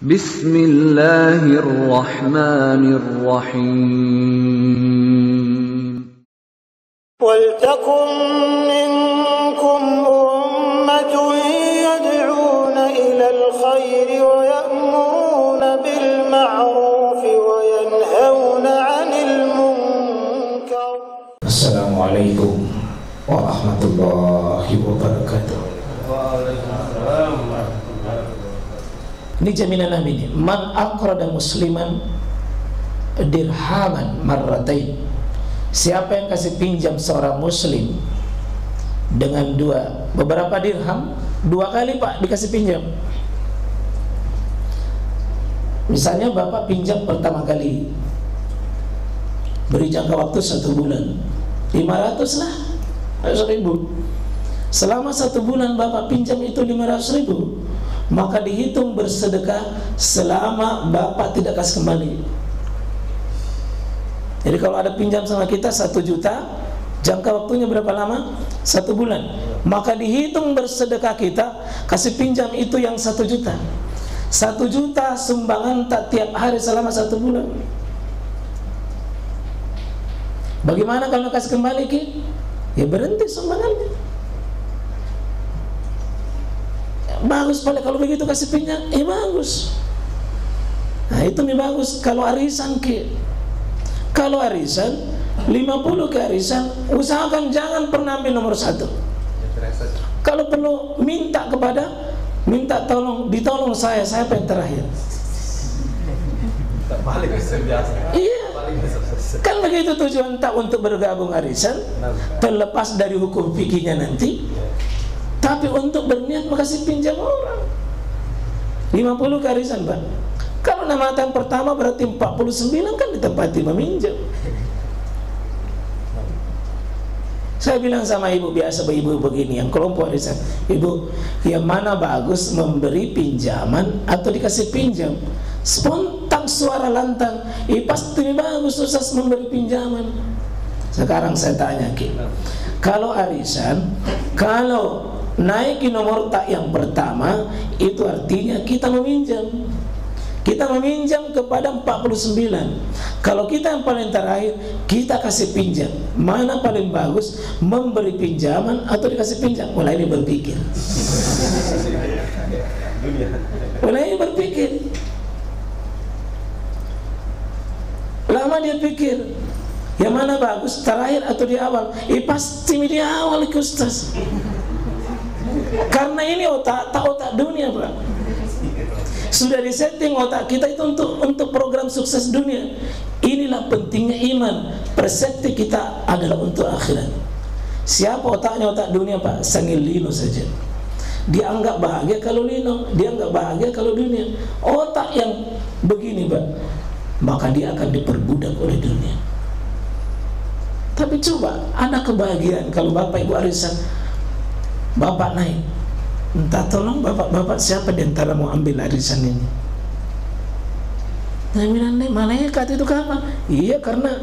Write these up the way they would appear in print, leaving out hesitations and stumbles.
Bismillahirrahmanirrahim. Waltakum minkum ummatun yad'una ilal khairi wa ya'muruna bil ma'rufi wa yanhauna 'anil munkar. Assalamualaikum warahmatullahi wabarakatuh. Ini jaminan Nabi ini. Man aqrada musliman dirhaman marratain. Siapa yang kasih pinjam seorang muslim dengan beberapa dirham, 2 kali Pak dikasih pinjam. Misalnya Bapak pinjam pertama kali, beri jangka waktu 1 bulan, 500 lah, 100.000. Selama 1 bulan Bapak pinjam itu 500.000, maka dihitung bersedekah selama Bapak tidak kasih kembali. Jadi kalau ada pinjam sama kita 1 juta, jangka waktunya berapa lama? 1 bulan. Maka dihitung bersedekah kita, kasih pinjam itu yang 1 juta. 1 juta sumbangan tak tiap hari selama 1 bulan. Bagaimana kalau kasih kembali Ki? Ya berhenti sumbangannya. Bagus Pak, kalau begitu kasih pinjam, bagus. Nah itu bagus. Kalau arisan Ki, kalau arisan 50 ke arisan, usahakan jangan pernah ambil nomor 1. Kalau perlu minta tolong, ditolong saya yang terakhir. Iya. Kan begitu tujuan tak untuk bergabung arisan, terlepas dari hukum fikihnya nanti. Tapi untuk berniat makasih pinjam orang 50 ke arisan Pak. Kalau namatan pertama berarti 49 kan ditempati meminjam. Saya bilang sama ibu, biasa ibu begini yang kelompok arisan, ibu, yang mana bagus memberi pinjaman atau dikasih pinjam? Spontan suara lantang, pasti bagus susah memberi pinjaman. Sekarang saya tanya Ki, kalau arisan, kalau naiki nomor tak yang pertama, itu artinya kita meminjam. Kita meminjam kepada 49. Kalau kita yang paling terakhir, kita kasih pinjam. Mana paling bagus, memberi pinjaman atau dikasih pinjam? Mulai ini berpikir. Mulai ini berpikir. Lama dia pikir, yang mana bagus, terakhir atau di awal? Pasti di awal Ustaz. Karena ini otak dunia Pak. Sudah disetting otak kita itu untuk program sukses dunia. Inilah pentingnya iman. Persepsi kita adalah untuk akhirat. Siapa otaknya otak dunia Pak? Sangil lino saja. Dia anggap bahagia kalau lino, dia anggap bahagia kalau dunia. Otak yang begini Pak, maka dia akan diperbudak oleh dunia. Tapi coba, ada kebahagiaan kalau Bapak Ibu arisan, Bapak naik, entah tolong bapak siapa di antara mau ambil arisan ini? Nah bilang, malaikat itu kapan? Iya, karena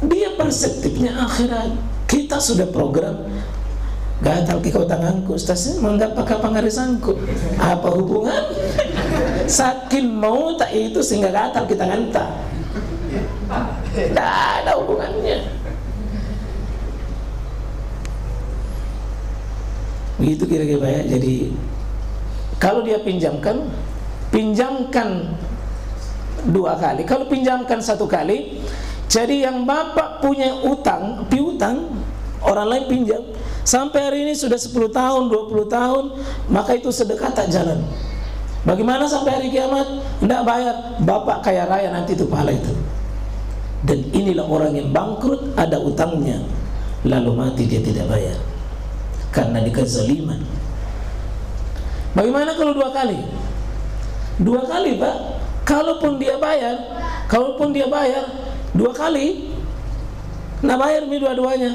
dia perseptifnya akhirat. Kita sudah program gatal ke kau tanganku, Ustaz, menganggap pakai pengarisanku. Apa hubungan? Saking mau tak itu sehingga gatal kita nganta. Tidak ada hubungannya. Begitu kira-kira ya. Jadi kalau dia pinjamkan 2 kali. Kalau pinjamkan 1 kali, jadi yang Bapak punya piutang, orang lain pinjam, sampai hari ini sudah 10 tahun, 20 tahun, maka itu sedekah tak jalan. Bagaimana sampai hari kiamat? Tidak bayar, Bapak kaya raya nanti itu pahala itu. Dan inilah orang yang bangkrut, ada utangnya, lalu mati dia tidak bayar karena kezaliman. Bagaimana kalau 2 kali? 2 kali Pak. Kalaupun dia bayar 2 kali, nah bayar dua-duanya,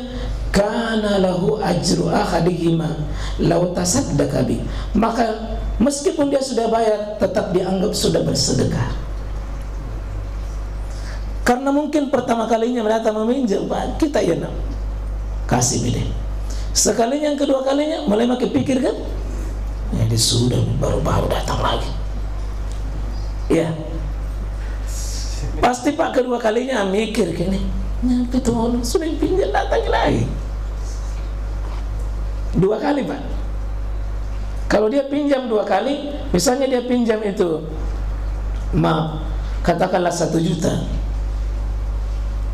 kana lahu ajru ahadihima law tasaddaqa bi. Maka meskipun dia sudah bayar, tetap dianggap sudah bersedekah. Karena mungkin pertama kalinya datang meminjam, Pak, kita ya nak kasih beda. Sekalinya yang kedua kalinya mulai makin pikir kan, jadi sudah baru datang lagi. Ya, pasti Pak kedua kalinya mikir gini, nyampe tuh orang sudah pinjam datang lagi. 2 kali Pak. Kalau dia pinjam 2 kali, misalnya dia pinjam itu, maaf, katakanlah 1 juta.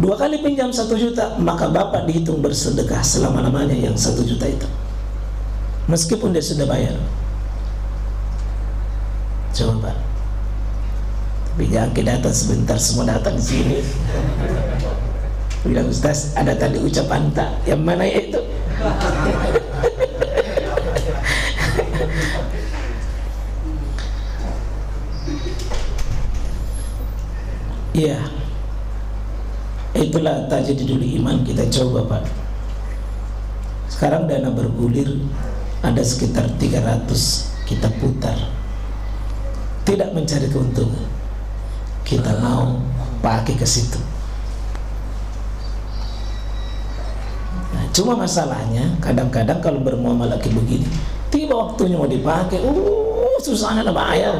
2 kali pinjam 1 juta, maka Bapak dihitung bersedekah selama-lamanya yang 1 juta itu, meskipun dia sudah bayar. Coba Pak. Tapi jangan datang sebentar, semua datang di sini. Bilang, Ustaz, ada tadi ucapan tak? Yang mana itu? Iya. Itulah tajdidul iman kita coba Pak. Sekarang dana bergulir ada sekitar 300 kita putar. Tidak mencari keuntungan. Kita mau pakai ke situ. Nah, cuma masalahnya kadang-kadang kalau bermuamalah kayak begini, tiba waktunya mau dipakai, susahnya lah bayar.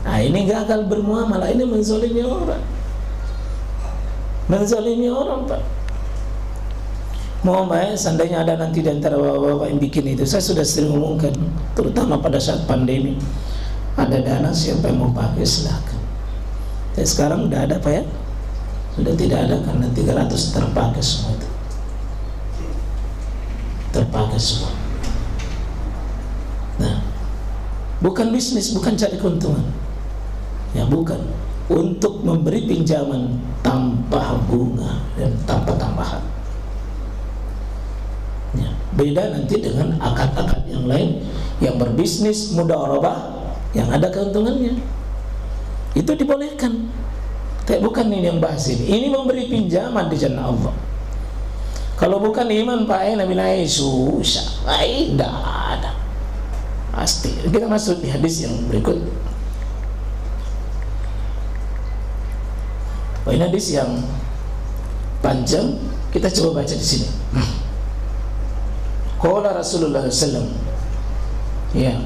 Nah, ini gagal bermuamalah, ini menzalimi orang. Menzalimi orang Pak. Mohon baik, seandainya ada nanti di antara bapak-bapak yang bikin itu, saya sudah sering ngomongkan, terutama pada saat pandemi, ada dana siapa yang mau pakai silakan. Dan sekarang udah ada Pak ya? Sudah tidak ada karena 300 terpakai semua itu. Terpakai semua. Nah, bukan bisnis, bukan cari keuntungan. Ya bukan. Untuk memberi pinjaman tanpa bunga dan tanpa tambahan. Ya, beda nanti dengan akad-akad yang lain yang berbisnis mudharabah yang ada keuntungannya. Itu dibolehkan. Tapi bukan ini yang bahas ini. Ini memberi pinjaman di jalan Allah. Kalau bukan iman Pak Nabi susah. Tidak ada. Pasti. Kita masuk di hadis yang berikut. Ini hadis yang panjang. Kita coba baca di sini. Qala Rasulullah SAW. Ya.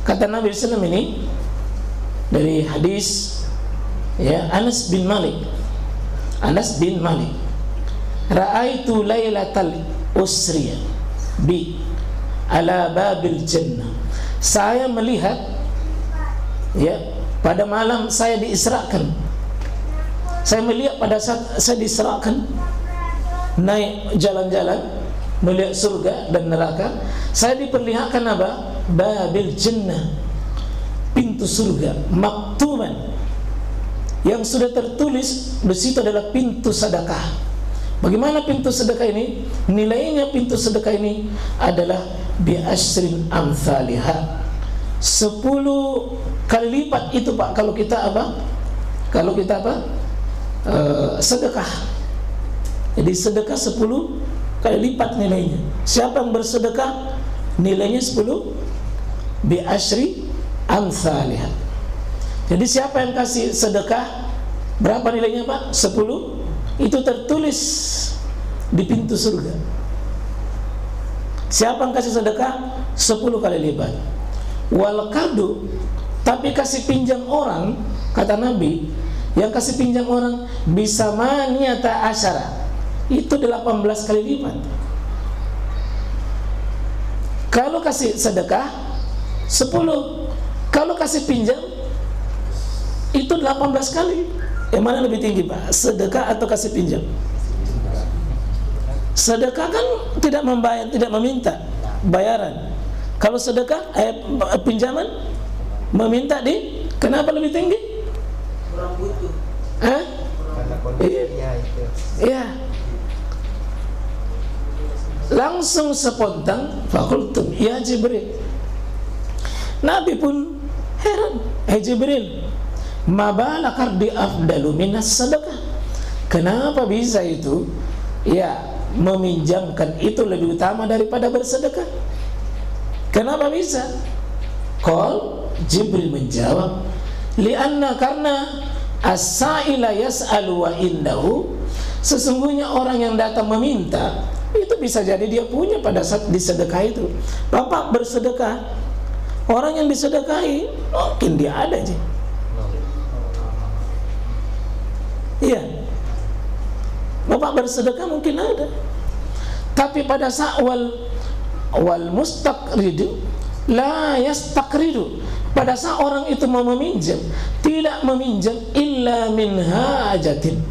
Kata Nabi SAW ini dari hadis ya Anas bin Malik. Anas bin Malik. Ra'aitu lailatal usriya bi ala babil jannah. Saya melihat ya pada malam saya diisrakan. Saya melihat pada saat saya diisrakan naik jalan-jalan melihat surga dan neraka. Saya diperlihatkan apa? Babil jannah, pintu surga, maktuman, yang sudah tertulis di situ adalah pintu sedekah. Bagaimana pintu sedekah ini? Nilainya pintu sedekah ini adalah bi asyrin amsalihah, 10 kali lipat itu Pak. Kalau kita apa? Kalau kita apa? Sedekah. Jadi sedekah 10 kali lipat nilainya. Siapa yang bersedekah nilainya 10 bi asyri amsalihah. Jadi siapa yang kasih sedekah berapa nilainya Pak? 10. Itu tertulis di pintu surga. Siapa yang kasih sedekah 10 kali lipat. Wal qardu, tapi kasih pinjam orang, kata Nabi, yang kasih pinjam orang bisa maniyata asyara, itu 18 kali lipat. Kalau kasih sedekah 10, kalau kasih pinjam itu 18 kali. Yang mana lebih tinggi Pak? Sedekah atau kasih pinjam? Sedekah kan tidak membayar, tidak meminta bayaran. Kalau sedekah pinjaman meminta di, kenapa lebih tinggi? Kurang butuh. Iya. Langsung spontan fakultum ya Jibril. Nabi pun heran. Jibril, mabala kardi afdalu minas sedekah. Kenapa bisa itu? Ya, meminjamkan itu lebih utama daripada bersedekah. Kenapa bisa? Qal, Jibril menjawab, lianna, karena as-sa'ila yas'alu wa indahu, sesungguhnya orang yang datang meminta itu bisa jadi dia punya pada saat disedekah itu. Bapak bersedekah, Orang yang disedekahi mungkin dia ada aja. Iya, Bapak bersedekah mungkin ada, tapi pada saat wal mustaqridu la yastaqridu, pada saat orang itu mau meminjam, tidak meminjam illa min hajatin,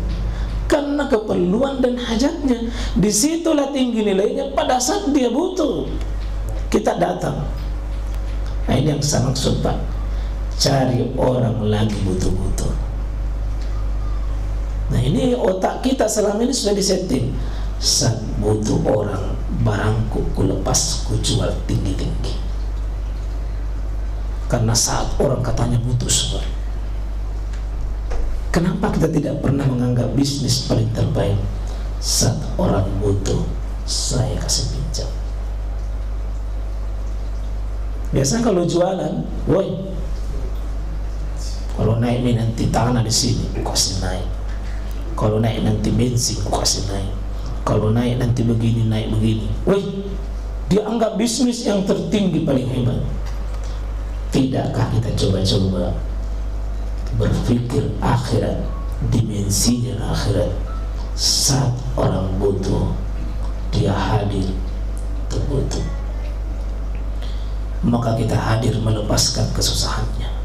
karena keperluan dan hajatnya. Disitulah tinggi nilainya. Pada saat dia butuh, kita datang. Nah, ini yang saya maksud, Pak. Cari orang lagi butuh-butuh. Nah, ini otak kita selama ini sudah disetting. Saat butuh orang, barangku ku lepas, ku jual tinggi-tinggi. Karena saat orang katanya butuh semua. Kenapa kita tidak pernah menganggap bisnis paling terbaik? Saat orang butuh, saya kasih pinjam. Biasanya kalau jualan, woi, kalau naik ini nanti tanah di sini, kasih naik. Kalau naik nanti bensin, kasih naik. Kalau naik nanti begini, naik begini. Woi, dia anggap bisnis yang tertinggi paling hebat. Tidakkah kita coba-coba berpikir akhirat, dimensinya akhirat? Saat orang butuh, dia hadir terbutuh, maka kita hadir melepaskan kesusahannya.